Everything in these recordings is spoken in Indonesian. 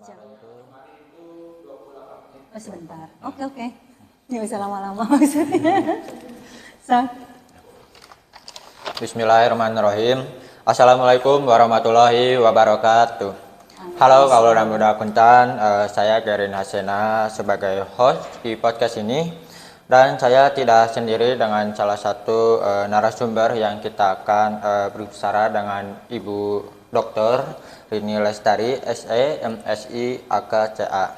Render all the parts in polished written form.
Sejam. Kemarin itu 28 menit. Oh sebentar. Oke. Nggak bisa lama-lama maksudnya. Bismillahirrahmanirrahim. Assalamualaikum warahmatullahi wabarakatuh. Halo kawan dan muda Kuntan, saya Gerin Hasena sebagai host di podcast ini. Dan saya tidak sendiri dengan salah satu narasumber yang kita akan berbicara dengan Ibu Dr. Rini Lestari, SE, MSI, AKCA.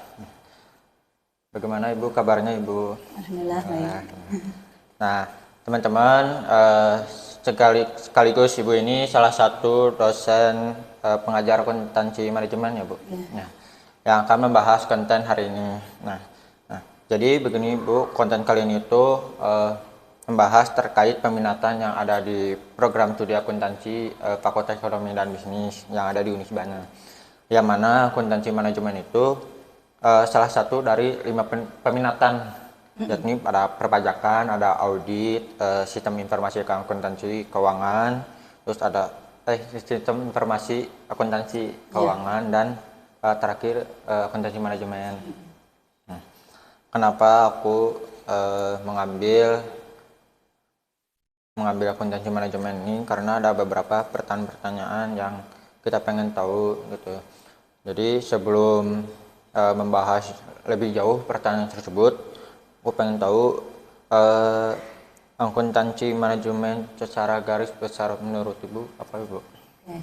Bagaimana Ibu kabarnya Ibu? Alhamdulillah baik. Nah teman-teman, sekaligus Ibu ini salah satu dosen pengajar akuntansi manajemen ya Bu. Nah, yang akan membahas konten hari ini. Nah, jadi begini Bu, konten kali ini itu membahas terkait peminatan yang ada di program studi akuntansi Fakultas Ekonomi dan Bisnis yang ada di Unisbana. Yang mana akuntansi manajemen itu salah satu dari 5 peminatan, yakni ada perpajakan, ada audit, sistem informasi akuntansi keuangan, terus ada sistem informasi akuntansi keuangan, dan terakhir akuntansi manajemen. Nah, kenapa aku mengambil akuntansi manajemen ini? Karena ada beberapa pertanyaan-pertanyaan yang kita pengen tahu gitu. Jadi sebelum membahas lebih jauh pertanyaan tersebut, aku pengen tahu akuntansi manajemen secara garis besar menurut Ibu apa Ibu? Oke.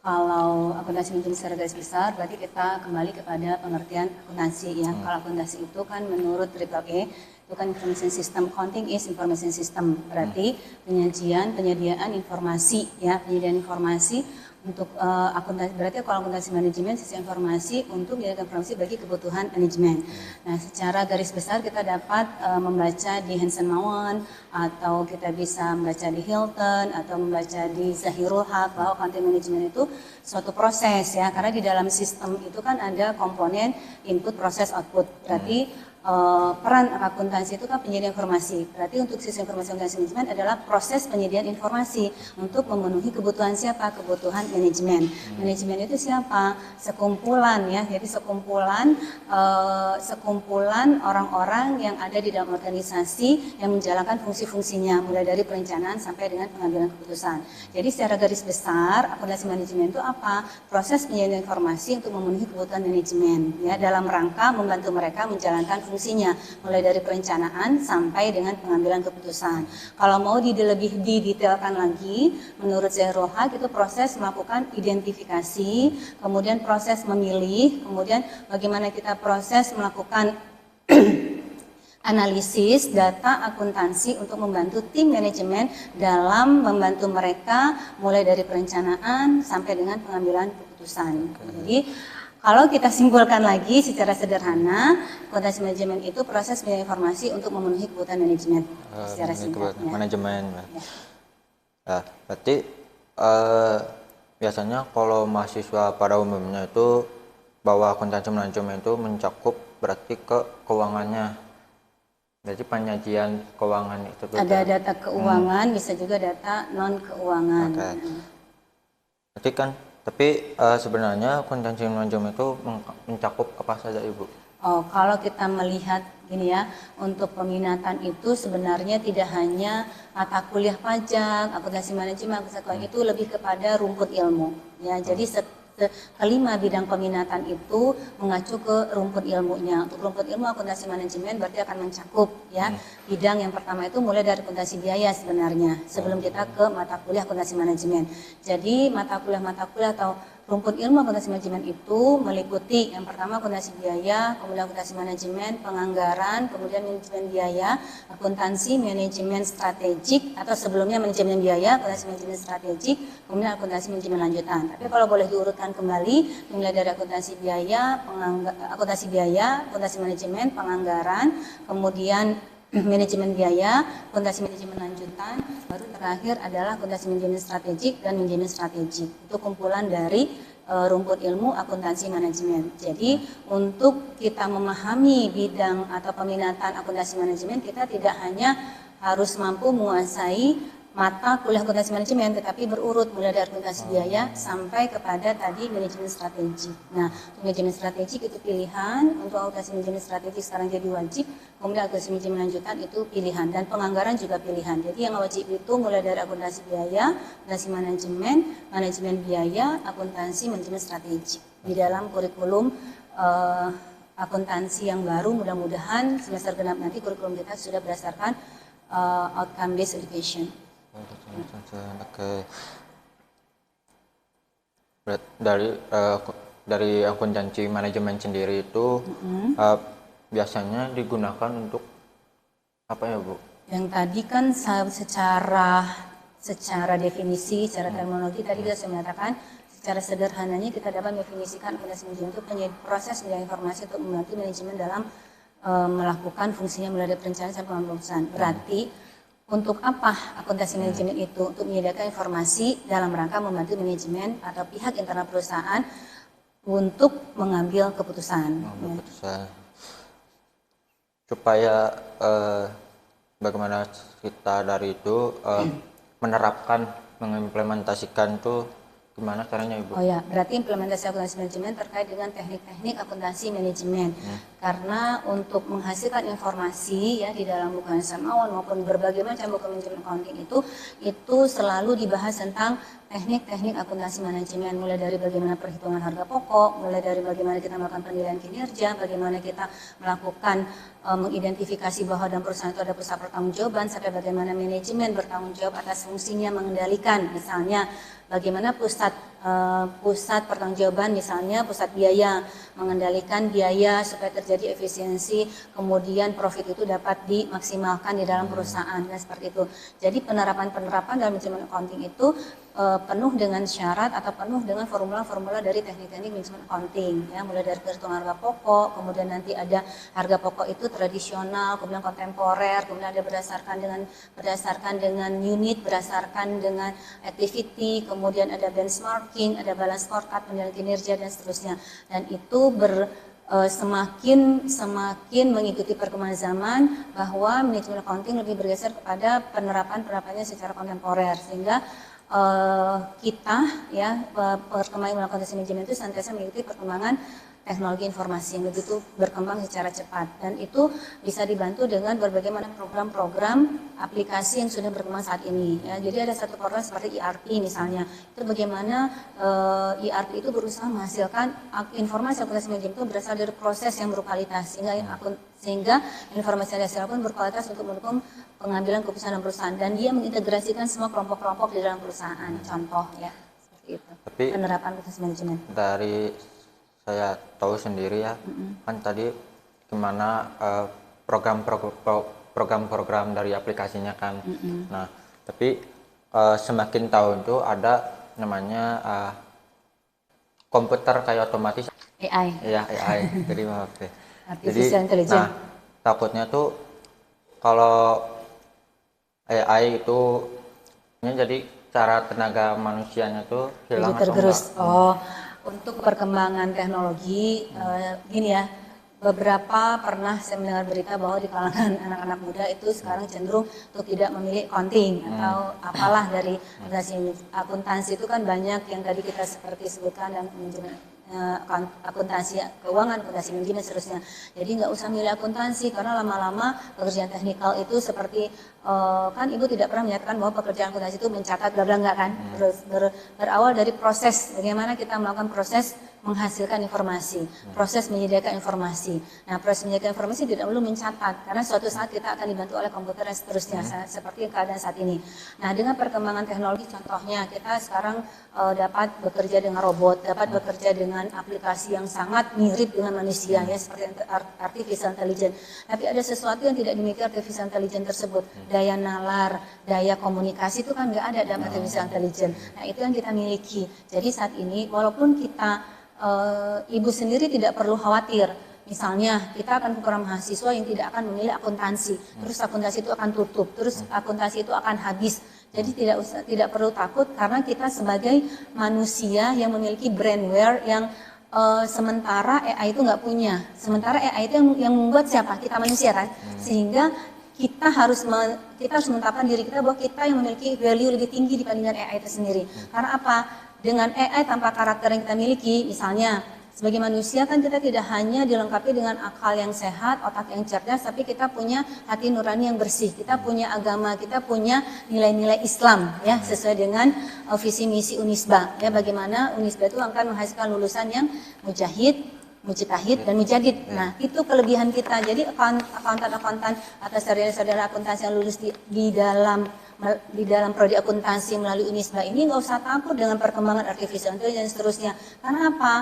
Kalau akuntansi manajemen secara garis besar, berarti kita kembali kepada pengertian akuntansi ya. Kalau akuntansi itu kan menurut AAA itu kan information system, accounting is information system, berarti penyediaan informasi ya, penyediaan informasi untuk akuntansi. Berarti kalau akuntansi manajemen sisi informasi untuk menyediakan informasi bagi kebutuhan manajemen. Nah, secara garis besar kita dapat membaca di Hansen Mawon, atau kita bisa membaca di Hilton, atau membaca di Zahirul Haq bahwa accounting manajemen itu suatu proses ya, karena di dalam sistem itu kan ada komponen input, proses, output. Berarti peran akuntansi itu kan penyediaan informasi. Berarti untuk sistem informasi akuntansi manajemen adalah proses penyediaan informasi untuk memenuhi kebutuhan siapa? Kebutuhan manajemen. Manajemen itu siapa? Sekumpulan ya. Jadi sekumpulan orang-orang yang ada di dalam organisasi yang menjalankan fungsi-fungsinya mulai dari perencanaan sampai dengan pengambilan keputusan. Jadi secara garis besar akuntansi manajemen itu apa? Proses penyediaan informasi untuk memenuhi kebutuhan manajemen ya, dalam rangka membantu mereka menjalankan fungsinya mulai dari perencanaan sampai dengan pengambilan keputusan. Kalau mau lebih didetailkan lagi, menurut Zahirul Haq itu proses melakukan identifikasi, kemudian proses memilih, kemudian bagaimana kita proses melakukan analisis data akuntansi untuk membantu tim manajemen dalam membantu mereka mulai dari perencanaan sampai dengan pengambilan keputusan. Jadi kalau kita simpulkan lagi secara sederhana, akuntansi manajemen itu proses penyediaan informasi untuk memenuhi kebutuhan manajemen secara singkatnya. Manajemen. Ya, berarti biasanya kalau mahasiswa pada umumnya itu bahwa akuntansi manajemen itu mencakup berarti ke keuangannya. Jadi penyajian keuangan itu ada data keuangan, bisa juga data non keuangan. Berarti kan, tapi sebenarnya akuntansi manajemen itu mencakup apa saja Ibu? Oh, kalau kita melihat gini ya, untuk peminatan itu sebenarnya tidak hanya mata kuliah pajak, akuntansi manajemen, akuntansi keuangan itu lebih kepada rumput ilmu. Ya, jadi kelima bidang peminatan itu mengacu ke rumput ilmunya. Untuk rumput ilmu akuntansi manajemen berarti akan mencakup ya bidang yang pertama itu mulai dari akuntansi biaya sebenarnya sebelum kita ke mata kuliah akuntansi manajemen. Jadi mata kuliah atau rumput ilmu akuntansi manajemen itu meliputi yang pertama akuntansi biaya, kemudian akuntansi manajemen, penganggaran, kemudian manajemen biaya, akuntansi manajemen strategik atau sebelumnya manajemen biaya, akuntansi manajemen strategik, kemudian akuntansi manajemen lanjutan. Tapi kalau boleh diurutkan kembali, mulai dari akuntansi biaya, akuntansi manajemen, penganggaran, kemudian manajemen biaya, akuntansi manajemen lanjutan, baru terakhir adalah akuntansi manajemen strategik dan manajemen strategik. Itu kumpulan dari rumput ilmu akuntansi manajemen. Jadi untuk kita memahami bidang atau peminatan akuntansi manajemen, kita tidak hanya harus mampu menguasai mata kuliah akuntansi manajemen, tetapi berurut mulai dari akuntansi biaya sampai kepada tadi manajemen strategi. Nah, manajemen strategi itu pilihan, untuk akuntansi manajemen strategi sekarang jadi wajib, kemudian akuntansi manajemen lanjutan itu pilihan, dan penganggaran juga pilihan. Jadi yang wajib itu mulai dari akuntansi biaya, akuntansi manajemen, manajemen biaya, akuntansi manajemen strategi. Di dalam kurikulum akuntansi yang baru, mudah-mudahan semester genap nanti kurikulum kita sudah berdasarkan outcome based education. Oke. Dari akuntansi manajemen sendiri itu biasanya digunakan untuk apa ya, Bu? Yang tadi kan secara definisi, secara terminologi tadi kita sudah menyatakan secara sederhananya kita dapat mendefinisikan akuntansi manajemen itu proses media informasi untuk membantu manajemen dalam melakukan fungsinya mulai dari perencanaan sampai pengambilan. Berarti untuk apa akuntansi manajemen itu? Untuk menyediakan informasi dalam rangka membantu manajemen atau pihak internal perusahaan untuk mengambil keputusan. Supaya bagaimana kita dari itu menerapkan, mengimplementasikan itu gimana caranya, Ibu? Oh ya, berarti implementasi akuntansi manajemen terkait dengan teknik-teknik akuntansi manajemen. Karena untuk menghasilkan informasi ya di dalam buku samawan maupun berbagai macam buku manajemen accounting itu selalu dibahas tentang teknik-teknik akuntansi manajemen, mulai dari bagaimana perhitungan harga pokok, mulai dari bagaimana kita melakukan penilaian kinerja, bagaimana kita melakukan mengidentifikasi bahwa dalam perusahaan itu ada pusat pertanggungjawaban, sampai bagaimana manajemen bertanggung jawab atas fungsinya mengendalikan, misalnya bagaimana pusat pertanggungjawaban, misalnya pusat biaya, mengendalikan biaya supaya terjadi efisiensi, kemudian profit itu dapat dimaksimalkan di dalam perusahaan, dan seperti itu. Jadi penerapan dalam manajemen accounting itu penuh dengan syarat atau penuh dengan formula-formula dari teknik-teknik manajemen accounting, ya, mulai dari perhitungan harga pokok, kemudian nanti ada harga pokok itu tradisional, kemudian kontemporer, kemudian ada berdasarkan dengan unit, berdasarkan dengan activity, kemudian ada benchmarking, ada balance scorecard, penilaian kinerja, dan seterusnya. Dan itu semakin mengikuti perkembangan zaman, bahwa manajemen accounting lebih bergeser kepada penerapannya secara kontemporer, sehingga kita ya perkembangan akuntansi manajemen itu senantiasa mengikuti perkembangan teknologi informasi yang begitu berkembang secara cepat, dan itu bisa dibantu dengan berbagai macam program-program aplikasi yang sudah berkembang saat ini, ya. Jadi ada satu program seperti ERP misalnya, itu bagaimana ERP itu berusaha menghasilkan informasi akuntansi manajemen itu berasal dari proses yang berkualitas, sehingga informasi yang dihasilkan pun berkualitas untuk mendukung pengambilan keputusan dalam perusahaan, dan dia mengintegrasikan semua kelompok-kelompok di dalam perusahaan. Contoh ya seperti itu. Tapi penerapan akuntansi manajemen. Dari saya tahu sendiri ya, kan tadi gimana program-program dari aplikasinya kan. Nah, tapi semakin tahun tuh ada namanya komputer kayak otomatis. AI. Iya, AI. Jadi maaf deh. Artificial Intelligence. Nah, takutnya tuh kalau AI itu jadi cara tenaga manusianya tuh hilang atau enggak? Untuk perkembangan teknologi, gini ya, beberapa pernah saya mendengar berita bahwa di kalangan anak-anak muda itu sekarang cenderung untuk tidak memilih accounting atau apalah dari akuntansi itu kan banyak yang tadi kita seperti sebutkan, dan akuntansi keuangan, akuntansi manajemen, seterusnya. Jadi nggak usah milih akuntansi, karena lama-lama pekerjaan teknikal itu seperti kan Ibu tidak pernah menyatakan bahwa pekerjaan akuntansi itu mencatat bla bla, enggak kan? Berawal dari proses, bagaimana kita melakukan proses menghasilkan informasi, proses menyediakan informasi. Nah, proses menyediakan informasi tidak perlu mencatat, karena suatu saat kita akan dibantu oleh komputer dan seterusnya, seperti keadaan saat ini. Nah, dengan perkembangan teknologi, contohnya kita sekarang dapat bekerja dengan robot, dapat bekerja dengan aplikasi yang sangat mirip dengan manusia, ya, seperti artificial intelligence. Tapi ada sesuatu yang tidak dimiliki artificial intelligence tersebut. Daya nalar, daya komunikasi itu kan nggak ada dalam artificial intelligence. Nah, itu yang kita miliki. Jadi saat ini, walaupun kita Ibu sendiri tidak perlu khawatir. Misalnya kita akan kekurangan mahasiswa yang tidak akan memilih akuntansi, terus akuntansi itu akan tutup, terus akuntansi itu akan habis. Jadi tidak perlu takut, karena kita sebagai manusia yang memiliki brainware yang sementara AI itu nggak punya. Sementara AI itu yang membuat siapa? Kita manusia kan. Sehingga kita harus menetapkan diri kita bahwa kita yang memiliki value lebih tinggi dibandingkan AI itu sendiri. Karena apa? Dengan AI tanpa karakter yang kita miliki, misalnya sebagai manusia kan kita tidak hanya dilengkapi dengan akal yang sehat, otak yang cerdas, tapi kita punya hati nurani yang bersih, kita punya agama, kita punya nilai-nilai Islam ya sesuai dengan visi misi Unisba ya, bagaimana Unisba itu akan menghasilkan lulusan yang mujahid, mujtahid dan mujadid. Nah, itu kelebihan kita. Jadi akuntan atau sarjana akuntansi yang lulus di dalam prodi akuntansi melalui Unisba ini nggak usah takut dengan perkembangan artificial intelligence dan seterusnya. Karena apa?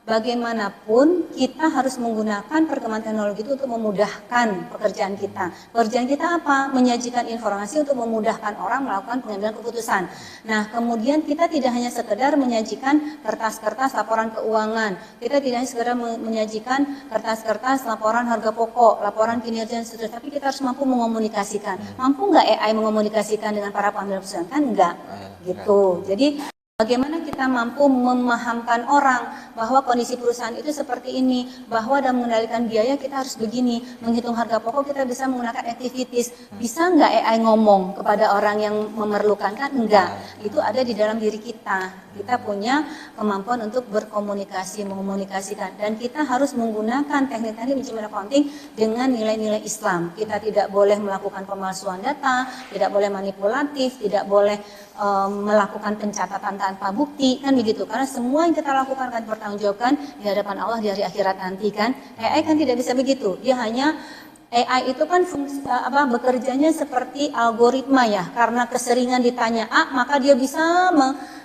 Bagaimanapun kita harus menggunakan perkembangan teknologi itu untuk memudahkan pekerjaan kita. Pekerjaan kita apa? Menyajikan informasi untuk memudahkan orang melakukan pengambilan keputusan. Nah, kemudian kita tidak hanya sekedar menyajikan kertas-kertas laporan keuangan. Kita tidak hanya sekedar menyajikan kertas-kertas laporan harga pokok, laporan kinerja dan seterusnya. Tapi kita harus mampu mengomunikasikan. Mampu nggak AI mengomunikasikan dengan para pengambil keputusan? Kan enggak. Gitu. Jadi bagaimana kita mampu memahamkan orang bahwa kondisi perusahaan itu seperti ini, bahwa dalam mengendalikan biaya kita harus begini, menghitung harga pokok kita bisa menggunakan activities. Bisa nggak AI ngomong kepada orang yang memerlukan? Kan enggak. Itu ada di dalam diri kita. Kita punya kemampuan untuk berkomunikasi, mengomunikasikan. Dan kita harus menggunakan teknik-teknik manajemen accounting dengan nilai-nilai Islam. Kita tidak boleh melakukan pemalsuan data, tidak boleh manipulatif, tidak boleh melakukan pencatatan tanpa bukti, kan begitu. Karena semua yang kita lakukan akan dipertanggungjawabkan di hadapan Allah di hari akhirat nanti kan. AI kan tidak bisa begitu. Dia hanya AI itu kan bekerjanya seperti algoritma ya. Karena keseringan ditanya A, maka dia bisa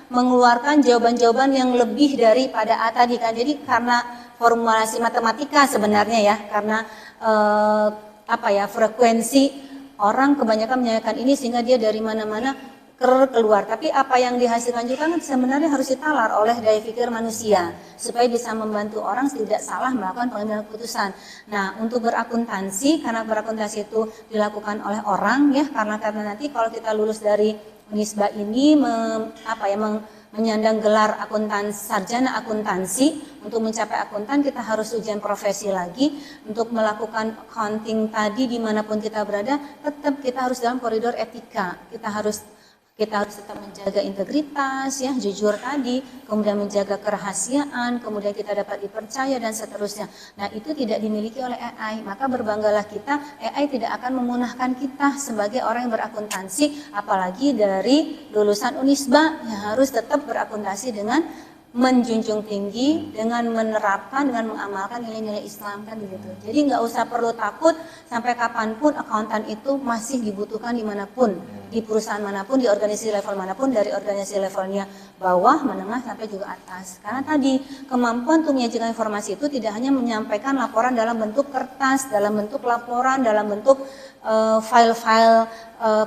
mengeluarkan jawaban-jawaban yang lebih daripada A tadi kan. Jadi karena formulasi matematika sebenarnya ya, karena frekuensi orang kebanyakan menanyakan ini sehingga dia dari mana-mana keluar. Tapi apa yang dihasilkan juga kan sebenarnya harus ditalar oleh daya pikir manusia supaya bisa membantu orang tidak salah melakukan pengambilan keputusan. Nah, untuk berakuntansi, karena berakuntansi itu dilakukan oleh orang ya, karena nanti kalau kita lulus dari Unisba ini menyandang gelar sarjana akuntansi, untuk mencapai akuntan kita harus ujian profesi lagi. Untuk melakukan accounting tadi dimanapun kita berada, tetap kita harus dalam koridor etika. Kita harus tetap menjaga integritas, ya, jujur tadi, kemudian menjaga kerahasiaan, kemudian kita dapat dipercaya dan seterusnya. Nah, itu tidak dimiliki oleh AI, maka berbanggalah kita, AI tidak akan memunahkan kita sebagai orang yang berakuntansi, apalagi dari lulusan Unisba yang harus tetap berakuntansi dengan menjunjung tinggi, dengan menerapkan, dengan mengamalkan nilai-nilai Islam kan begitu. Jadi nggak usah perlu takut, sampai kapanpun akuntan itu masih dibutuhkan dimanapun, di perusahaan manapun, di organisasi level manapun, dari organisasi levelnya bawah, menengah sampai juga atas. Karena tadi kemampuan untuk menyajikan informasi itu tidak hanya menyampaikan laporan dalam bentuk kertas, dalam bentuk laporan, dalam bentuk file-file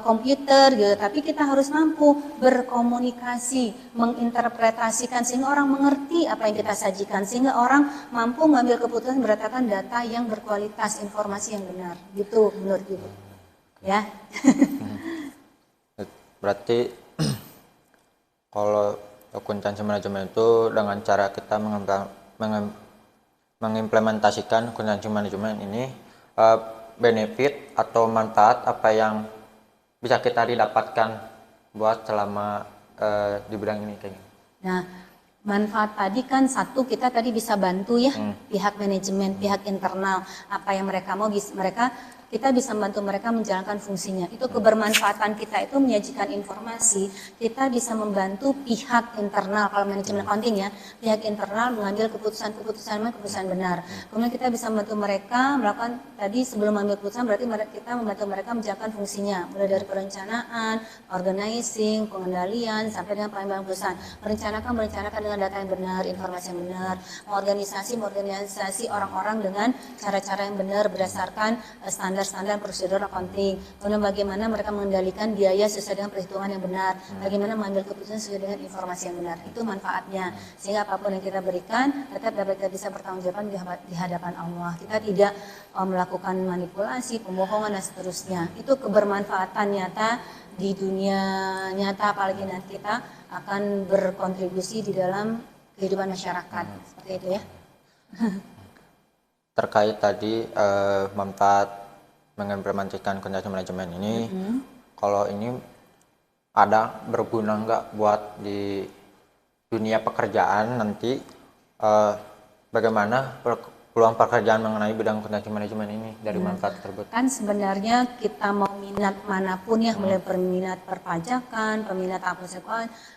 komputer gitu, tapi kita harus mampu berkomunikasi, menginterpretasikan sehingga orang mengerti apa yang kita sajikan, sehingga orang mampu mengambil keputusan berdasarkan data yang berkualitas, informasi yang benar. Gitu menurut Ibu. Ya. Berarti kalau akuntansi manajemen itu dengan cara kita mengimplementasikan akuntansi manajemen ini, benefit atau manfaat apa yang bisa kita didapatkan buat selama di bidang ini kayaknya. Nah, manfaat tadi kan satu, kita tadi bisa bantu ya pihak manajemen, pihak internal, apa yang mereka mau kita bisa membantu mereka menjalankan fungsinya. Itu kebermanfaatan kita itu menyajikan informasi, kita bisa membantu pihak internal, kalau manajemen accounting ya, pihak internal mengambil keputusan benar. Kemudian kita bisa membantu mereka melakukan, tadi sebelum mengambil keputusan berarti kita membantu mereka menjalankan fungsinya, mulai dari perencanaan, organizing, pengendalian, sampai dengan pengambilan keputusan. Merencanakan dengan data yang benar, informasi yang benar, mengorganisasi orang-orang dengan cara-cara yang benar berdasarkan standar prosedur accounting. Kemudian bagaimana mereka mengendalikan biaya sesuai dengan perhitungan yang benar, bagaimana mengambil keputusan sesuai dengan informasi yang benar. Itu manfaatnya, sehingga apapun yang kita berikan tetap dapat kita bisa bertanggungjawab di hadapan Allah. Kita tidak melakukan manipulasi, pembohongan dan seterusnya. Itu kebermanfaatan nyata di dunia nyata, apalagi nanti kita akan berkontribusi di dalam kehidupan masyarakat. Seperti itu ya. Terkait tadi manfaat mengimplementasikan akuntansi manajemen ini, kalau ini ada berguna nggak buat di dunia pekerjaan nanti, bagaimana peluang pekerjaan mengenai bidang akuntansi manajemen ini dari manfaat tersebut? Kan sebenarnya kita mau minat manapun ya, mulai peminat perpajakan, peminat akuntansi,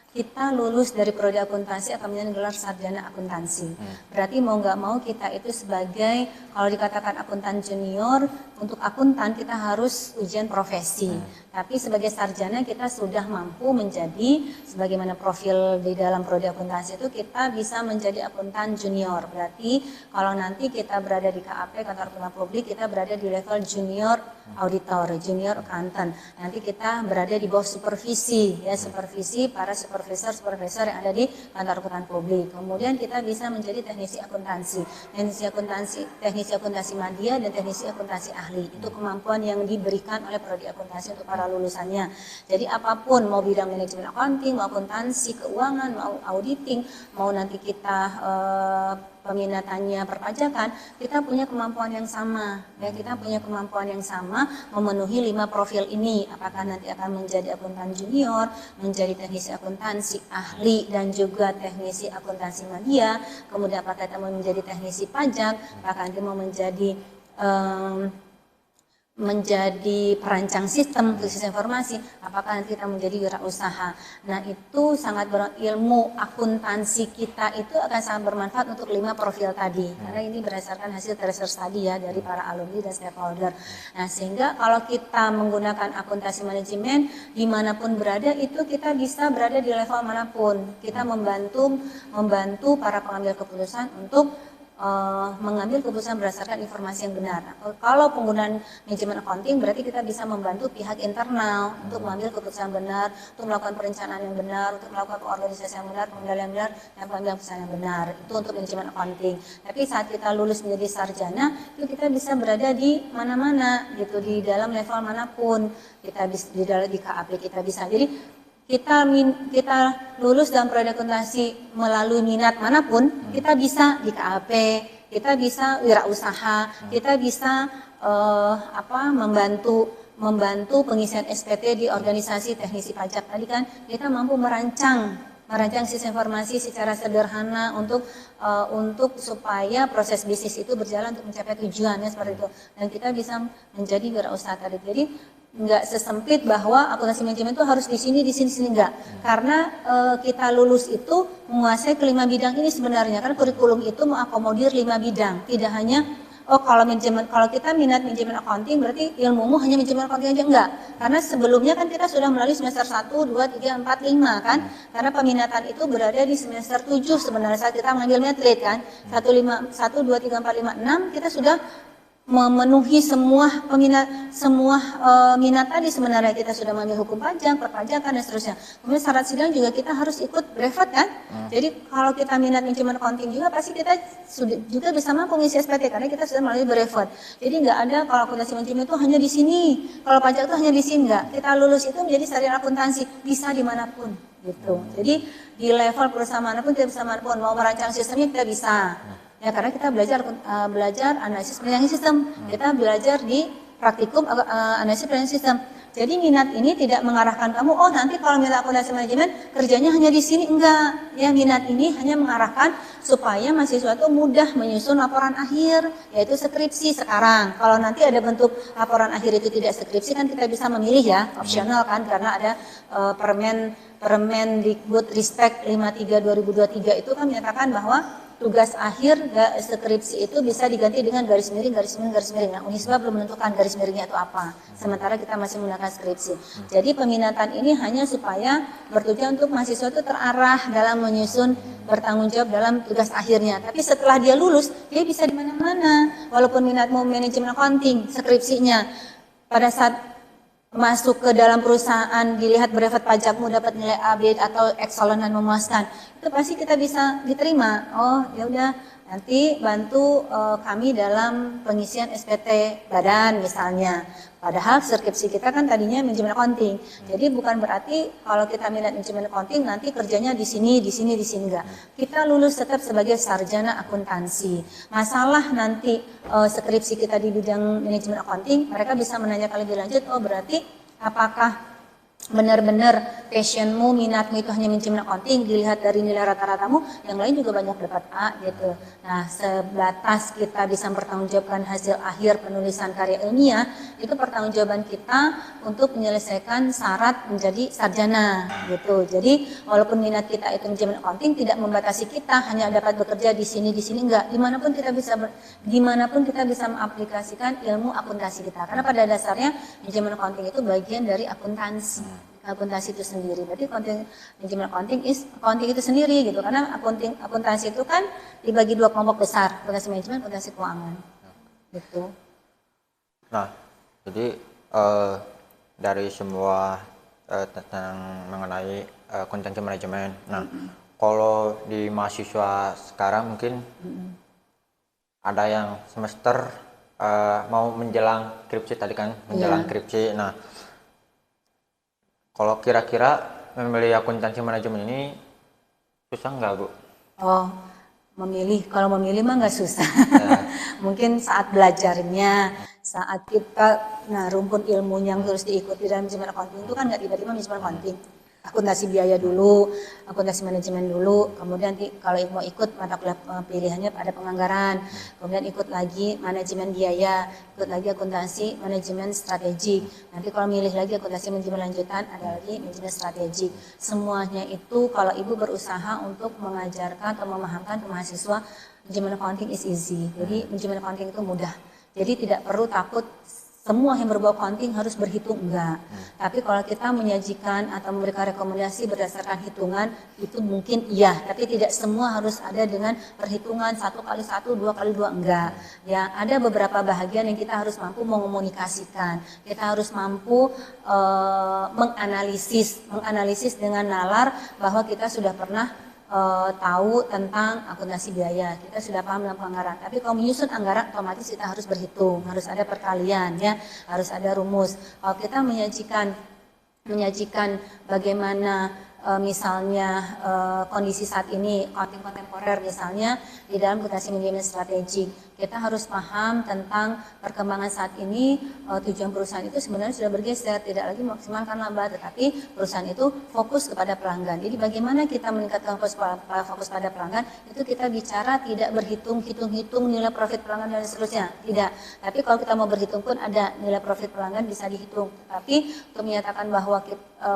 kita lulus dari prodi akuntansi atau menjadi gelar sarjana akuntansi. Berarti mau nggak mau kita itu sebagai, kalau dikatakan akuntan junior, untuk akuntan kita harus ujian profesi. Tapi sebagai sarjana kita sudah mampu menjadi, sebagaimana profil di dalam prodi akuntansi itu, kita bisa menjadi akuntan junior. Berarti kalau nanti kita berada di KAP, kantor akuntan publik, kita berada di level junior auditor, junior accountant. Nanti kita berada di bawah supervisi, ya supervisi para supervisor yang ada di kantor akuntan publik. Kemudian kita bisa menjadi teknisi akuntansi, teknisi akuntansi media dan teknisi akuntansi ahli. Itu kemampuan yang diberikan oleh prodi akuntansi untuk para lulusannya. Jadi apapun, mau bidang manajemen accounting, mau akuntansi, keuangan, mau auditing, mau nanti kita peminatannya perpajakan, kita punya kemampuan yang sama. Ya, kita punya kemampuan yang sama memenuhi 5 profil ini. Apakah nanti akan menjadi akuntan junior, menjadi teknisi akuntansi ahli, dan juga teknisi akuntansi media. Kemudian apakah kita mau menjadi teknisi pajak, apakah nanti mau menjadi perancang sistem informasi, apakah nanti kita menjadi wirausaha. Nah, itu sangat ilmu akuntansi kita itu akan sangat bermanfaat untuk 5 profil tadi, karena ini berdasarkan hasil research tadi ya dari para alumni dan stakeholder. Nah, sehingga kalau kita menggunakan akuntansi manajemen dimanapun berada, itu kita bisa berada di level manapun. Kita membantu para pengambil keputusan untuk mengambil keputusan berdasarkan informasi yang benar. Nah, kalau penggunaan manajemen accounting berarti kita bisa membantu pihak internal untuk mengambil keputusan benar, untuk melakukan perencanaan yang benar, untuk melakukan organisasi yang benar, pengendalian yang benar, dan pengambilan keputusan yang benar. Itu untuk manajemen accounting. Tapi saat kita lulus menjadi sarjana, itu kita bisa berada di mana-mana gitu, di dalam level manapun. Kita bisa di KAP kita bisa. Jadi kita lulus dalam prodi akuntansi melalui minat manapun, kita bisa di KAP, kita bisa wirausaha, kita bisa membantu pengisian SPT di organisasi teknisi pajak. Tadi kan kita mampu merancang sistem informasi secara sederhana untuk supaya proses bisnis itu berjalan untuk mencapai tujuannya seperti itu. Dan kita bisa menjadi wirausaha tadi. Jadi nggak sesempit bahwa akuntansi manajemen itu harus di sini enggak. Karena kita lulus itu menguasai ke-5 bidang ini sebenarnya. Kan kurikulum itu mengakomodir 5 bidang. Tidak hanya kalau kita minat manajemen accounting berarti ilmumu hanya manajemen accounting aja, enggak. Karena sebelumnya kan kita sudah melalui semester 1, 2, 3, 4, 5 kan. Karena peminatan itu berada di semester 7 sebenarnya saat kita mengambil metrit kan. 1, 2, 3, 4, 5, 6 kita sudah memenuhi semua minat tadi sebenarnya. Kita sudah mengambil hukum pajak, perpajakan dan seterusnya. Kemudian syarat sidang juga kita harus ikut brevet kan. Jadi kalau kita minat manajemen accounting juga pasti kita juga bisa mampu mengisi SPT karena kita sudah melalui brevet. Jadi nggak ada kalau akuntansi manajemen itu hanya di sini, kalau pajak itu hanya di sini, enggak. Kita lulus itu menjadi sarjana akuntansi bisa dimanapun gitu. Jadi di level perusahaan manapun kita bisa manapun, mau merancang sistemnya kita bisa. Ya, karena kita belajar analisis penilaian sistem, kita belajar di praktikum analisis penilaian sistem. Jadi minat ini tidak mengarahkan kamu, nanti kalau minat akuntansi manajemen kerjanya hanya di sini, enggak. Ya, minat ini hanya mengarahkan supaya mahasiswa itu mudah menyusun laporan akhir, yaitu skripsi sekarang. Kalau nanti ada bentuk laporan akhir itu tidak skripsi kan kita bisa memilih ya, opsional kan, karena ada Permendikbud Ristek 53 2023 itu kan menyatakan bahwa tugas akhir skripsi itu bisa diganti dengan garis miring. Nah, Unisba belum menentukan garis miringnya itu apa. Sementara kita masih menggunakan skripsi. Jadi peminatan ini hanya supaya bertujuan untuk mahasiswa itu terarah dalam menyusun, bertanggung jawab dalam tugas akhirnya. Tapi setelah dia lulus, dia bisa di mana-mana. Walaupun minatmu manajemen accounting, skripsinya pada saat masuk ke dalam perusahaan dilihat brevet pajakmu dapat nilai A, B atau excellent dan memuaskan, itu pasti kita bisa diterima. Ya udah nanti bantu kami dalam pengisian SPT badan misalnya. Padahal skripsi kita kan tadinya manajemen accounting. Jadi bukan berarti kalau kita minat manajemen accounting nanti kerjanya di sini enggak. Kita lulus tetap sebagai sarjana akuntansi. Masalah nanti skripsi kita di bidang manajemen accounting, mereka bisa menanyakan lebih lanjut, oh berarti apakah benar-benar passionmu, minatmu itu hanya manajemen accounting, dilihat dari nilai rata-ratamu, yang lain juga banyak dapat A gitu. Nah, sebatas kita bisa mempertanggungjawabkan hasil akhir penulisan karya ilmiah, itu pertanggungjawaban kita untuk menyelesaikan syarat menjadi sarjana gitu. Jadi, walaupun minat kita itu manajemen accounting, tidak membatasi kita hanya dapat bekerja di sini enggak. Dimanapun kita bisa mengaplikasikan ilmu akuntansi kita. Karena pada dasarnya manajemen accounting itu bagian dari akuntansi. Akuntansi itu sendiri, berarti manajemen accounting itu sendiri gitu, karena akuntansi itu kan dibagi dua kelompok besar, akuntansi manajemen, akuntansi keuangan, gitu. Nah, jadi dari semua tentang mengenai akuntansi manajemen, nah kalau di mahasiswa sekarang mungkin ada yang semester mau menjelang skripsi tadi kan, menjelang skripsi, nah kalau kira-kira memilih akuntansi manajemen ini susah nggak, Bu? Oh, kalau memilih mah nggak susah. Mungkin saat belajarnya, saat kita, rumpun ilmunya yang harus diikuti dalam manajemen accounting itu kan nggak tiba-tiba manajemen accounting. Akuntansi biaya dulu, akuntansi manajemen dulu, kemudian kalau mau ikut mata kuliah pilihannya ada penganggaran, kemudian ikut lagi manajemen biaya, ikut lagi akuntansi manajemen strategi. Nanti kalau milih lagi akuntansi manajemen lanjutan ada lagi manajemen strategi. Semuanya itu kalau ibu berusaha untuk mengajarkan atau memahamkan ke mahasiswa, manajemen accounting is easy. Jadi manajemen accounting itu mudah. Jadi tidak perlu takut semua yang berbau accounting harus berhitung, enggak. Tapi kalau kita menyajikan atau memberikan rekomendasi berdasarkan hitungan, itu mungkin iya. Tapi tidak semua harus ada dengan perhitungan 1 kali 1, 2 kali 2, enggak. Ya, ada beberapa bahagian yang kita harus mampu mengomunikasikan. Kita harus mampu menganalisis dengan nalar bahwa kita sudah pernah tahu tentang akuntansi biaya, kita sudah paham dalam penganggaran. Tapi kalau menyusun anggaran otomatis kita harus berhitung, harus ada perkalian ya, harus ada rumus. Kalau kita menyajikan bagaimana misalnya kondisi saat ini accounting kontemporer misalnya di dalam akuntansi manajemen strategi, kita harus paham tentang perkembangan saat ini. Tujuan perusahaan itu sebenarnya sudah bergeser, tidak lagi memaksimalkan laba, tetapi perusahaan itu fokus kepada pelanggan. Jadi bagaimana kita meningkatkan fokus pada pelanggan, itu kita bicara tidak berhitung nilai profit pelanggan dan seterusnya, tidak. Tapi kalau kita mau berhitung pun ada nilai profit pelanggan bisa dihitung. Tapi untuk menyatakan bahwa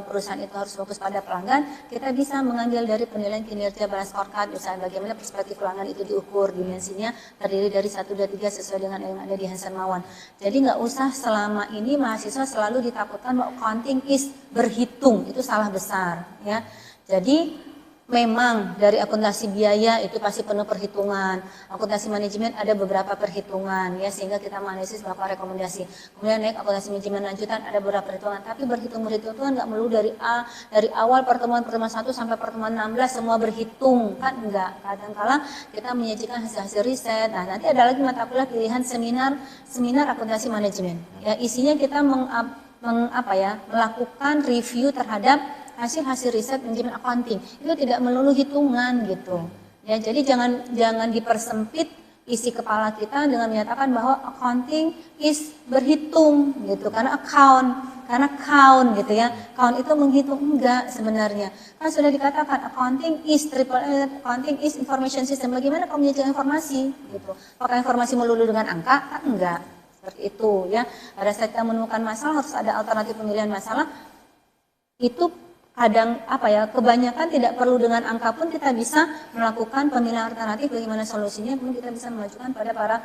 perusahaan itu harus fokus pada pelanggan, kita bisa mengambil dari penilaian kinerja balance scorecard, misalnya bagaimana perspektif pelanggan itu diukur, dimensinya terdiri dari 1, 2, 3 sesuai dengan yang ada di Hansen Mawan. Jadi nggak usah selama ini mahasiswa selalu ditakutkan bahwa accounting is berhitung, itu salah besar ya. Jadi memang dari akuntansi biaya itu pasti penuh perhitungan, akuntansi manajemen ada beberapa perhitungan ya, sehingga kita menganalisis beberapa rekomendasi. Kemudian naik akuntansi manajemen lanjutan ada beberapa perhitungan, tapi berhitung itu kan nggak melulu dari awal pertemuan 1 sampai pertemuan 16 semua berhitung, kan enggak. Kadang-kala kita menyajikan hasil-hasil riset. Nah, nanti ada lagi mata kuliah pilihan seminar akuntansi manajemen. Ya, isinya kita melakukan review terhadap hasil riset manajemen accounting. Itu tidak melulu hitungan gitu. Ya, jadi jangan dipersempit isi kepala kita dengan menyatakan bahwa accounting is berhitung gitu, karena count gitu ya. Count itu menghitung, enggak sebenarnya. Kan sudah dikatakan accounting is information system. Bagaimana kamu menyajikan informasi gitu. Apakah informasi melulu dengan angka? Kan enggak. Seperti itu ya. Pada saat kita menemukan masalah harus ada alternatif pemilihan masalah. Itu kebanyakan tidak perlu dengan angka pun kita bisa melakukan pemilihan alternatif bagaimana solusinya, pun kita bisa mengajukan pada para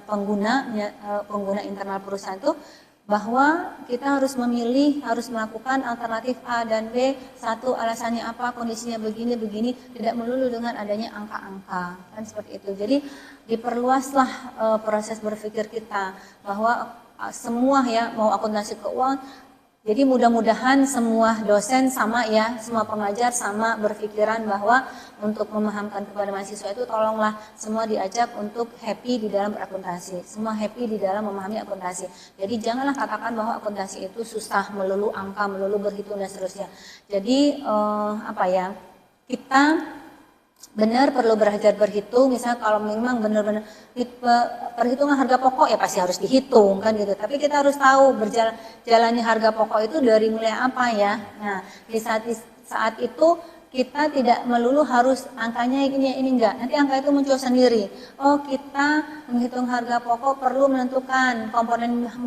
pengguna internal perusahaan itu bahwa kita harus melakukan alternatif A dan B, satu alasannya apa, kondisinya begini, tidak melulu dengan adanya angka-angka, kan seperti itu. Jadi diperluaslah proses berpikir kita bahwa semua ya, mau akuntansi keuangan, Jadi mudah-mudahan semua dosen sama ya, semua pengajar sama berpikiran bahwa untuk memahamkan kepada mahasiswa itu tolonglah semua diajak untuk happy di dalam berakuntansi, semua happy di dalam memahami akuntansi. Jadi janganlah katakan bahwa akuntansi itu susah, melulu angka, melulu berhitung dan seterusnya. Jadi kita benar perlu belajar berhitung. Misalnya kalau memang benar-benar perhitungan harga pokok ya pasti harus dihitung kan gitu, tapi kita harus tahu jalannya harga pokok itu dari mulai apa ya. Nah di saat itu kita tidak melulu harus angkanya ini enggak, nanti angka itu muncul sendiri. Oh, kita menghitung harga pokok perlu menentukan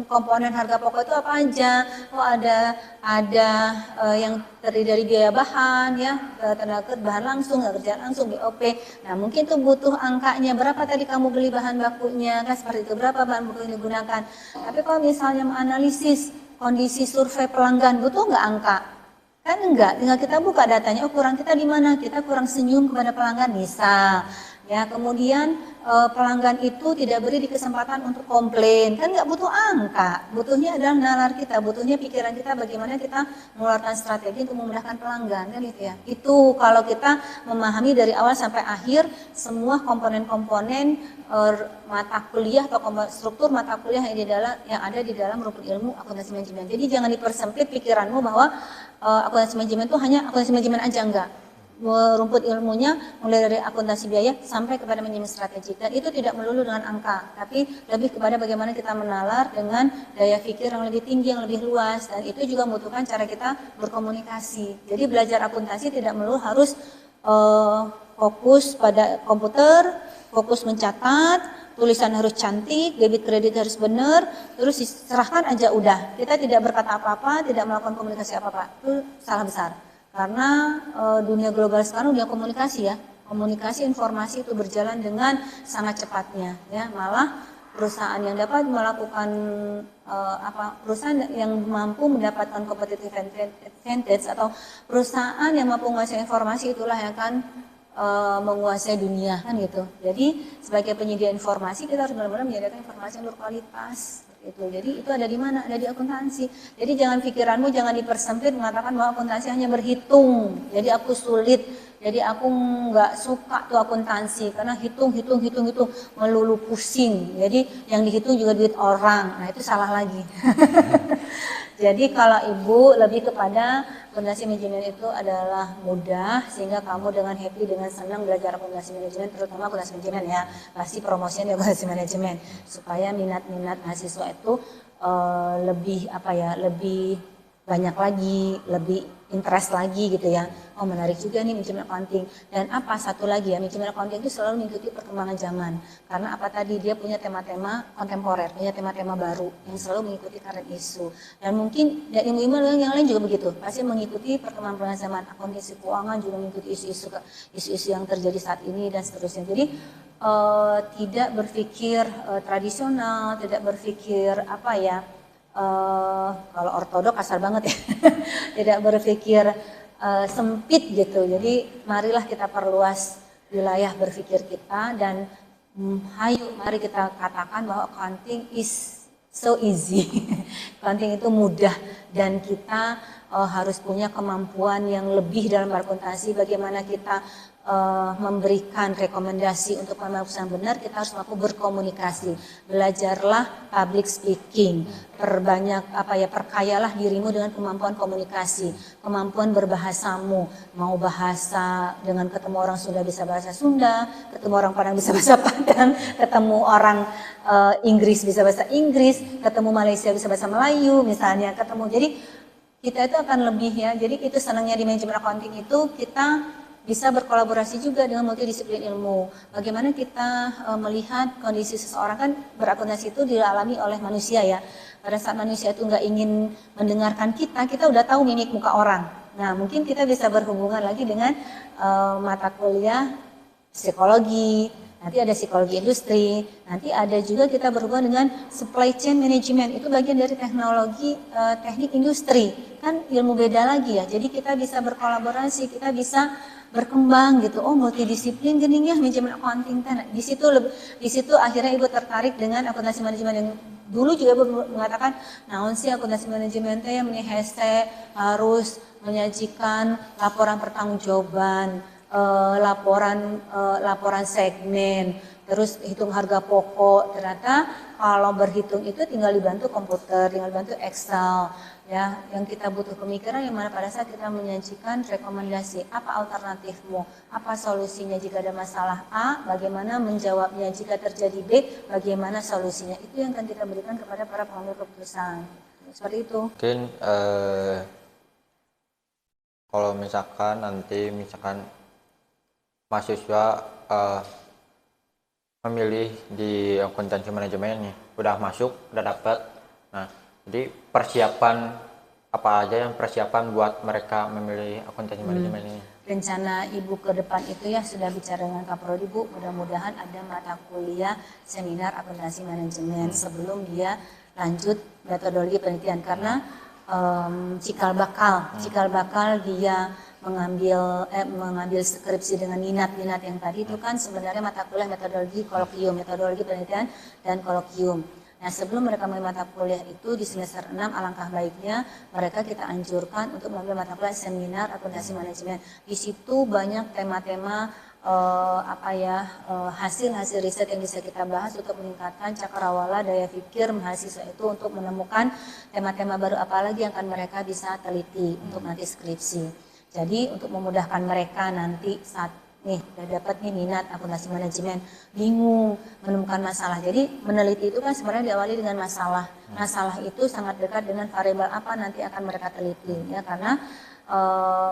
komponen harga pokok itu apa aja. Oh, ada yang terdiri dari biaya bahan ya, tenaga bahan langsung, kerjaan langsung, BOP. Nah, mungkin itu butuh angkanya, berapa tadi kamu beli bahan bakunya, kan seperti itu, berapa bahan baku yang digunakan. Tapi kalau misalnya menganalisis kondisi survei pelanggan, butuh nggak angka? Kan enggak, tinggal kita buka datanya, oh kurang kita di mana, kita kurang senyum kepada pelanggan, misal. Ya, kemudian pelanggan itu tidak beri kesempatan untuk komplain, kan nggak butuh angka, butuhnya adalah nalar kita, butuhnya pikiran kita bagaimana kita mengeluarkan strategi untuk memudahkan pelanggan, kan gitu ya. Itu kalau kita memahami dari awal sampai akhir semua komponen-komponen mata kuliah atau struktur mata kuliah yang ada di dalam rumput ilmu akuntansi manajemen. Jadi jangan dipersempit pikiranmu bahwa akuntansi manajemen itu hanya akuntansi manajemen aja, enggak. Rumput ilmunya mulai dari akuntansi biaya sampai kepada manajemen strategik, dan itu tidak melulu dengan angka, tapi lebih kepada bagaimana kita menalar dengan daya pikir yang lebih tinggi, yang lebih luas, dan itu juga membutuhkan cara kita berkomunikasi. Jadi belajar akuntansi tidak melulu harus fokus pada komputer, fokus mencatat, tulisan harus cantik, debit kredit harus benar, terus diserahkan aja udah. Kita tidak berkata apa-apa, tidak melakukan komunikasi apa-apa, itu salah besar. Karena dunia global sekarang dunia komunikasi ya, komunikasi informasi itu berjalan dengan sangat cepatnya ya. Malah perusahaan yang dapat melakukan perusahaan yang mampu mendapatkan competitive advantage atau perusahaan yang mampu menguasai informasi itulah yang akan menguasai dunia kan gitu. Jadi sebagai penyedia informasi kita harus benar-benar menyediakan informasi yang berkualitas. Itu. Jadi itu ada di mana? Ada di akuntansi. Jadi jangan pikiranmu jangan dipersempit mengatakan bahwa akuntansi hanya berhitung. Jadi aku sulit. Jadi aku nggak suka tuh akuntansi karena hitung melulu pusing. Jadi yang dihitung juga duit orang. Nah itu salah lagi. Jadi kalau ibu lebih kepada akuntansi manajemen itu adalah mudah sehingga kamu dengan happy, dengan senang belajar akuntansi manajemen, terutama akuntansi manajemen ya, pasti promosinya di akuntansi manajemen supaya minat-minat mahasiswa itu lebih lebih banyak lagi, lebih interest lagi gitu ya. Oh menarik juga nih manajemen accounting. Dan satu lagi ya, manajemen accounting itu selalu mengikuti perkembangan zaman. Karena tadi dia punya tema-tema kontemporer, punya tema-tema baru yang selalu mengikuti current issue. Dan mungkin ilmu-ilmu yang lain juga begitu, pasti mengikuti perkembangan zaman. Akuntansi keuangan juga mengikuti isu-isu yang terjadi saat ini dan seterusnya. Jadi tidak berpikir tradisional, tidak berpikir kalau ortodok kasar banget ya, tidak berpikir sempit gitu. Jadi marilah kita perluas wilayah berpikir kita dan mari kita katakan bahwa accounting is so easy. Accounting itu mudah dan kita harus punya kemampuan yang lebih dalam berakuntansi. Bagaimana kita memberikan rekomendasi untuk pemasaran benar, kita harus mampu berkomunikasi. Belajarlah public speaking, perkayalah dirimu dengan kemampuan komunikasi, kemampuan berbahasamu, mau bahasa dengan ketemu orang Sunda bisa bahasa Sunda, ketemu orang Padang bisa bahasa Padang, ketemu orang Inggris bisa bahasa Inggris, ketemu Malaysia bisa bahasa Melayu misalnya, jadi kita itu akan lebih ya. Jadi itu senangnya di manajemen accounting itu kita bisa berkolaborasi juga dengan multidisiplin ilmu. Bagaimana kita melihat kondisi seseorang, kan berakuntansi itu dialami oleh manusia ya. Pada saat manusia itu nggak ingin mendengarkan kita udah tahu mimik muka orang. Nah mungkin kita bisa berhubungan lagi dengan mata kuliah psikologi, nanti ada psikologi industri, nanti ada juga kita berhubungan dengan supply chain management, itu bagian dari teknologi teknik industri, kan ilmu beda lagi ya. Jadi kita bisa berkolaborasi, kita bisa berkembang gitu. Oh multidisiplin gini ya manajemen accounting. Di situ akhirnya ibu tertarik dengan akuntansi manajemen yang dulu juga mengatakan naon sih akuntansi manajemen teh yang hese harus menyajikan laporan pertanggungjawaban, laporan segmen, terus hitung harga pokok. Ternyata kalau berhitung itu tinggal dibantu komputer, tinggal dibantu Excel. Ya, yang kita butuh pemikiran yang mana pada saat kita menyajikan rekomendasi, apa alternatifmu, apa solusinya jika ada masalah A, bagaimana menjawabnya jika terjadi B, bagaimana solusinya. Itu yang akan kita berikan kepada para pengambil keputusan. Seperti itu. Mungkin kalau misalkan nanti mahasiswa memilih di akuntansi manajemen nih, udah masuk, udah dapat. Nah, jadi persiapan apa aja yang persiapan buat mereka memilih akuntansi manajemen ini? Rencana Ibu ke depan itu ya sudah bicara dengan Kaprodi Bu, mudah-mudahan ada mata kuliah seminar akuntansi manajemen sebelum dia lanjut metodologi penelitian, karena cikal bakal dia mengambil skripsi dengan minat yang tadi itu kan sebenarnya mata kuliah metodologi penelitian dan kolokium. Nah, sebelum mereka mengambil mata kuliah itu di semester 6, alangkah baiknya mereka kita anjurkan untuk mengambil mata kuliah seminar akuntansi manajemen. Di situ banyak tema-tema hasil-hasil riset yang bisa kita bahas untuk meningkatkan cakrawala daya pikir mahasiswa itu untuk menemukan tema-tema baru apa lagi yang akan mereka bisa teliti untuk nanti skripsi. Jadi untuk memudahkan mereka nanti saat udah dapat nih minat akuntansi manajemen, bingung menemukan masalah. Jadi meneliti itu kan sebenarnya diawali dengan masalah. Masalah itu sangat dekat dengan variabel apa nanti akan mereka teliti, ya, karena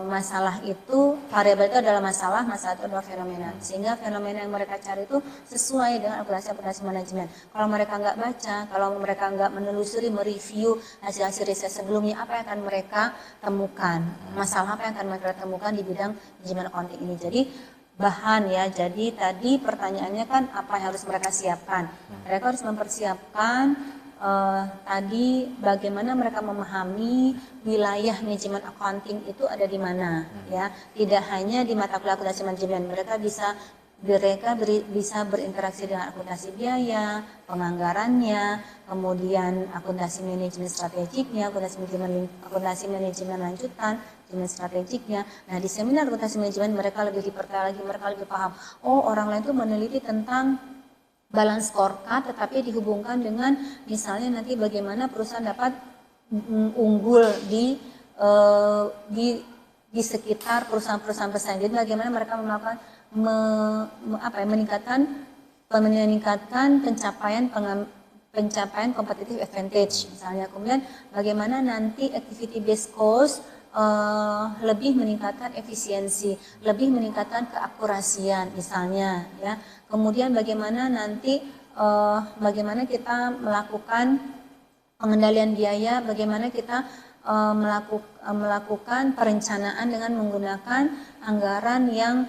masalah itu, variabel itu adalah masalah itu adalah fenomena. Sehingga fenomena yang mereka cari itu sesuai dengan akuntansi manajemen. Kalau mereka nggak baca, kalau mereka nggak menelusuri, mereview hasil-hasil riset sebelumnya, apa yang akan mereka temukan? Masalah apa yang akan mereka temukan di bidang manajemen accounting ini? Jadi bahan ya, jadi tadi pertanyaannya kan apa yang harus mereka siapkan? Mereka harus mempersiapkan tadi bagaimana mereka memahami wilayah manajemen accounting itu ada di mana, ya. Tidak hanya di mata kuliah akuntansi manajemen, mereka bisa berinteraksi dengan akuntansi biaya, penganggarannya, kemudian akuntansi manajemen strategiknya, akuntansi manajemen lanjutan, manajemen strategiknya. Nah, di seminar akuntansi manajemen mereka lebih diperkaya lagi, mereka lebih paham. Oh, orang lain itu meneliti tentang balance scorecard, tetapi dihubungkan dengan misalnya nanti bagaimana perusahaan dapat unggul di sekitar perusahaan-perusahaan bersaing. Jadi bagaimana mereka melakukan meningkatkan pencapaian competitive advantage misalnya. Kemudian bagaimana nanti activity based cost lebih meningkatkan efisiensi, lebih meningkatkan keakurasian misalnya, ya. Kemudian bagaimana nanti bagaimana kita melakukan pengendalian biaya, bagaimana kita melakukan perencanaan dengan menggunakan anggaran yang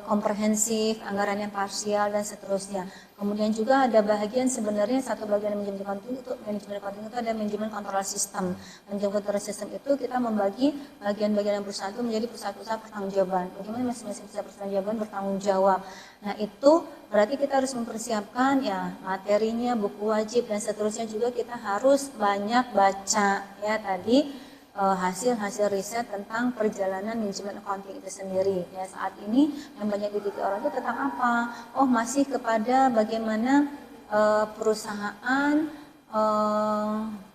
komprehensif, anggaran yang parsial dan seterusnya. Kemudian juga ada bagian sebenarnya satu bagian manajemen accounting itu ada manajemen kontrol sistem. Manajemen kontrol sistem itu kita membagi bagian-bagian perusahaan itu menjadi pusat-pusat pertanggungjawaban. Bagaimana masing-masing pusat pertanggungjawaban bertanggung jawab. Nah, itu berarti kita harus mempersiapkan ya materinya, buku wajib dan seterusnya, juga kita harus banyak baca ya tadi hasil-hasil riset tentang perjalanan manajemen accounting itu sendiri. Ya, saat ini yang banyak diteliti orang itu tentang apa? Oh, masih kepada bagaimana perusahaan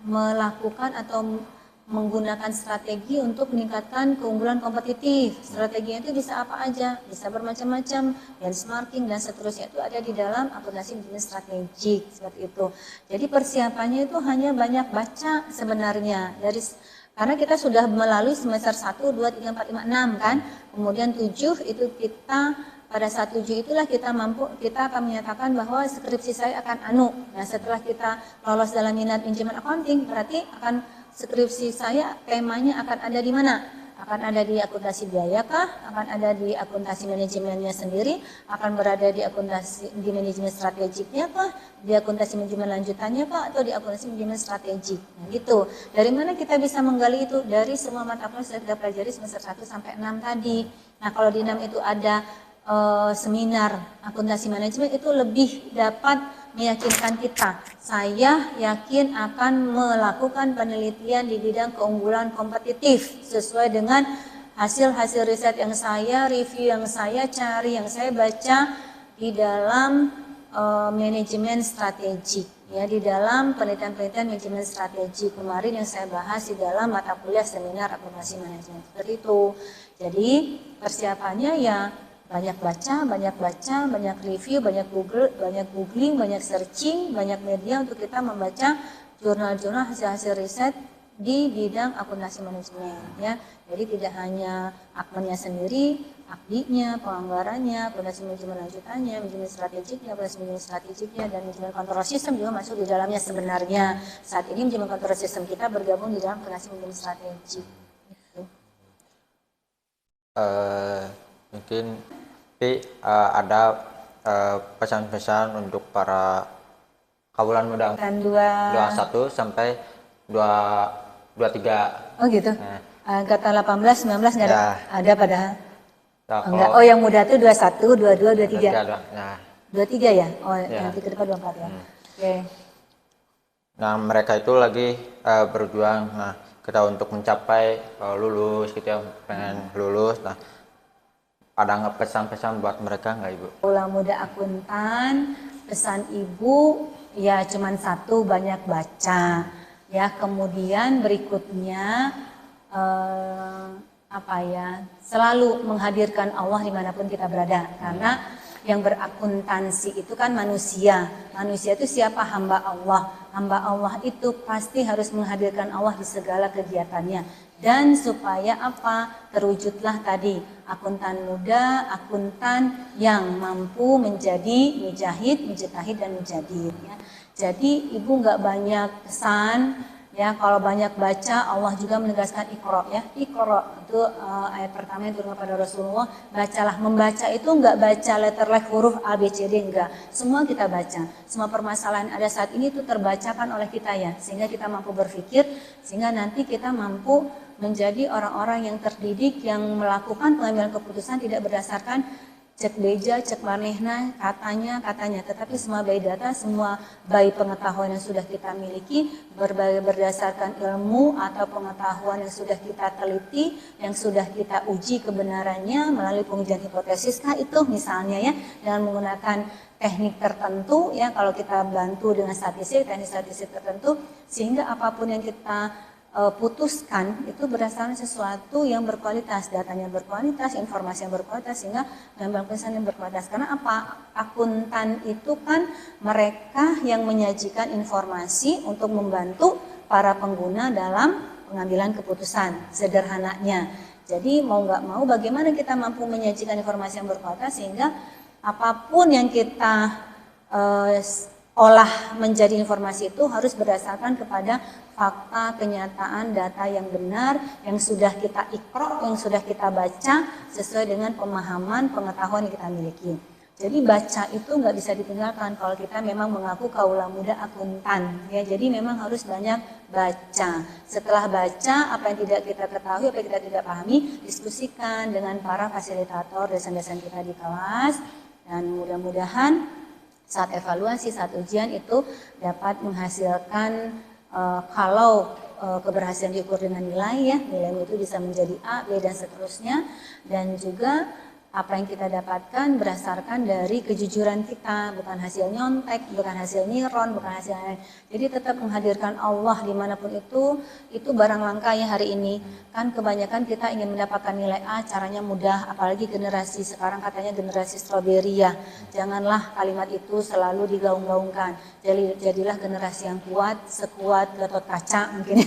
melakukan atau menggunakan strategi untuk meningkatkan keunggulan kompetitif. Strateginya itu bisa apa aja? Bisa bermacam-macam, benchmarking dan seterusnya, itu ada di dalam akuntansi manajemen strategik seperti itu. Jadi persiapannya itu hanya banyak baca sebenarnya karena kita sudah melalui semester 1, 2, 3, 4, 5, 6 kan. Kemudian 7 itu kita pada saat 7 itulah kita akan menyatakan bahwa skripsi saya akan Nah, setelah kita lolos dalam minat manajemen accounting, berarti akan skripsi saya temanya akan ada di mana? Akan ada di akuntansi biaya kah? Akan ada di akuntansi manajemennya sendiri? Akan berada di manajemen strategiknya kah? Di akuntansi manajemen lanjutannya kah? Atau di akuntansi manajemen strategik? Nah, gitu. Dari mana kita bisa menggali itu? Dari semua mata kuliah yang sudah kita pelajari semester 1 sampai 6 tadi. Nah, kalau di 6 itu ada seminar akuntansi manajemen itu lebih dapat meyakinkan kita. Saya yakin akan melakukan penelitian di bidang keunggulan kompetitif sesuai dengan hasil-hasil riset yang saya review, yang saya cari, yang saya baca di dalam manajemen strategik, ya, di dalam penelitian-penelitian manajemen strategi kemarin yang saya bahas di dalam mata kuliah seminar akuntansi manajemen seperti itu. Jadi persiapannya ya banyak baca, banyak review, banyak googling, banyak searching, banyak media untuk kita membaca jurnal-jurnal hasil-hasil riset di bidang akuntansi manajemen, ya. Jadi tidak hanya akmennya sendiri, akdinya, penganggarannya, akuntansi manajemen lanjutannya, manajemen strategiknya, akuntansi manajemen strategiknya, dan manajemen kontrol sistem juga masuk di dalamnya sebenarnya. Saat ini manajemen kontrol sistem kita bergabung di dalam akuntansi manajemen strategik. Gitu. Mungkin ada pesan-pesan untuk para kabulan muda 21 sampai 23. Oh gitu. Kata 18, 19 nggak ada? Ya. Ada padahal. Nah, Enggak. Oh, yang muda tuh 21, 22, 23. Nah, 23 ya? Oh, ya. nanti ke depan 24 ya. Oke. Nah, mereka itu lagi berjuang. Nah, kita untuk mencapai lulus gitu ya, pengen lulus. Nah, ada nggak pesan-pesan buat mereka nggak, Ibu? Kaula muda akuntan, pesan Ibu ya cuman satu, banyak baca. Ya, kemudian berikutnya selalu menghadirkan Allah dimanapun kita berada, karena yang berakuntansi itu kan manusia itu siapa? Hamba Allah itu pasti harus menghadirkan Allah di segala kegiatannya, dan supaya terwujudlah tadi akuntan muda, akuntan yang mampu menjadi mujahid, mujtahid, dan mujadir, ya. Jadi Ibu nggak banyak pesan, ya. Kalau banyak baca, Allah juga menegaskan Iqra, ya. Iqra itu ayat pertama yang turun kepada Rasulullah. Bacalah. Membaca itu nggak baca letter like huruf A, B, C, D, enggak. Semua kita baca. Semua permasalahan ada saat ini itu terbacakan oleh kita, ya. Sehingga kita mampu berpikir, sehingga nanti kita mampu menjadi orang-orang yang terdidik, yang melakukan pengambilan keputusan tidak berdasarkan cek beja, cek manehna, katanya, tetapi semua by data, semua by pengetahuan yang sudah kita miliki, berdasarkan ilmu atau pengetahuan yang sudah kita teliti, yang sudah kita uji kebenarannya melalui pengujian hipotesis, itu misalnya, ya, dengan menggunakan teknik tertentu, ya, kalau kita bantu dengan teknik statistik tertentu, sehingga apapun yang kita putuskan itu berdasarkan sesuatu yang berkualitas, datanya berkualitas, informasi yang berkualitas, sehingga mengambil keputusan yang berkualitas. Karena akuntan itu kan mereka yang menyajikan informasi untuk membantu para pengguna dalam pengambilan keputusan, sederhananya. Jadi mau nggak mau bagaimana kita mampu menyajikan informasi yang berkualitas, sehingga apapun yang kita olah menjadi informasi itu harus berdasarkan kepada fakta, kenyataan, data yang benar, yang sudah kita ikro, yang sudah kita baca sesuai dengan pemahaman, pengetahuan yang kita miliki. Jadi baca itu nggak bisa ditinggalkan kalau kita memang mengaku kaula muda akuntan, ya. Jadi memang harus banyak baca. Setelah baca, apa yang tidak kita ketahui, apa yang kita tidak pahami, diskusikan dengan para fasilitator, dosen-dosen kita di kelas, dan mudah-mudahan saat evaluasi, saat ujian itu dapat menghasilkan kalau keberhasilan diukur dengan nilai, ya, nilai itu bisa menjadi A, B, dan seterusnya, dan juga apa yang kita dapatkan berdasarkan dari kejujuran kita, bukan hasil nyontek, bukan hasil niron, bukan hasil lain. Jadi tetap menghadirkan Allah dimanapun itu barang langka, ya, hari ini. Kan kebanyakan kita ingin mendapatkan nilai A, caranya mudah, apalagi generasi sekarang katanya generasi stroberi, ya. Janganlah kalimat itu selalu digaung-gaungkan. Jadilah generasi yang kuat, sekuat Gatot Kaca mungkin,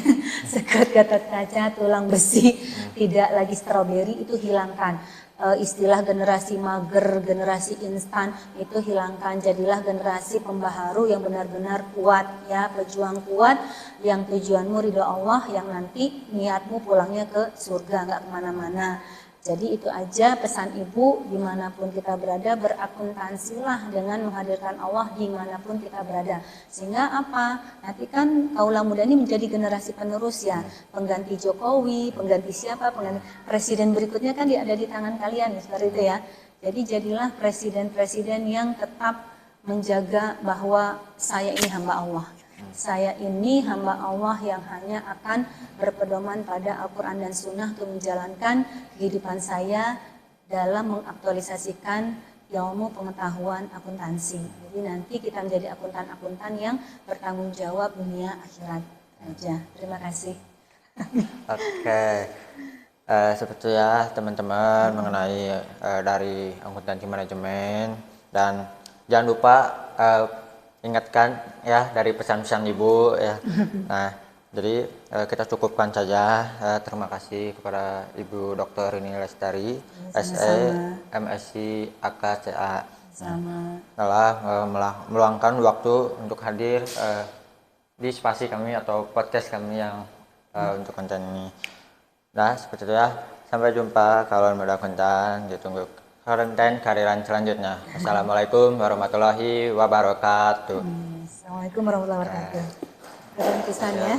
sekuat Gatot Kaca, tulang besi, tidak lagi stroberi, itu hilangkan. Istilah generasi mager, generasi instan itu hilangkan, jadilah generasi pembaharu yang benar-benar kuat, ya, pejuang kuat, yang tujuanmu ridho Allah, yang nanti niatmu pulangnya ke surga, nggak kemana-mana. Jadi itu aja pesan Ibu, dimanapun kita berada, berakuntansilah dengan menghadirkan Allah dimanapun kita berada. Sehingga nanti kan kaula muda ini menjadi generasi penerus, ya, pengganti Jokowi, pengganti siapa, pengganti presiden berikutnya kan ada di tangan kalian, ya, seperti itu, ya. Jadi jadilah presiden-presiden yang tetap menjaga bahwa saya ini hamba Allah. Saya ini hamba Allah yang hanya akan berpedoman pada Al-Quran dan Sunnah untuk menjalankan kehidupan saya dalam mengaktualisasikan ilmu pengetahuan akuntansi. Jadi nanti kita menjadi akuntan-akuntan yang bertanggung jawab dunia akhirat aja. Terima kasih. Oke, seperti ya teman-teman mengenai dari akuntansi manajemen, dan jangan lupa ingatkan ya dari pesan-pesan Ibu ya. Nah, jadi kita cukupkan saja. Terima kasih kepada Ibu Dr. Rini Lestari, SE, MSc, AKCA. Sama. Telah meluangkan waktu untuk hadir di spasi kami atau podcast kami yang untuk konten ini. Nah, seperti itu ya. Sampai jumpa kalau ada konten. Ditunggu konten kehadiran selanjutnya. Assalamualaikum warahmatullahi wabarakatuh. Assalamualaikum warahmatullahi wabarakatuh. Keren pisan ya.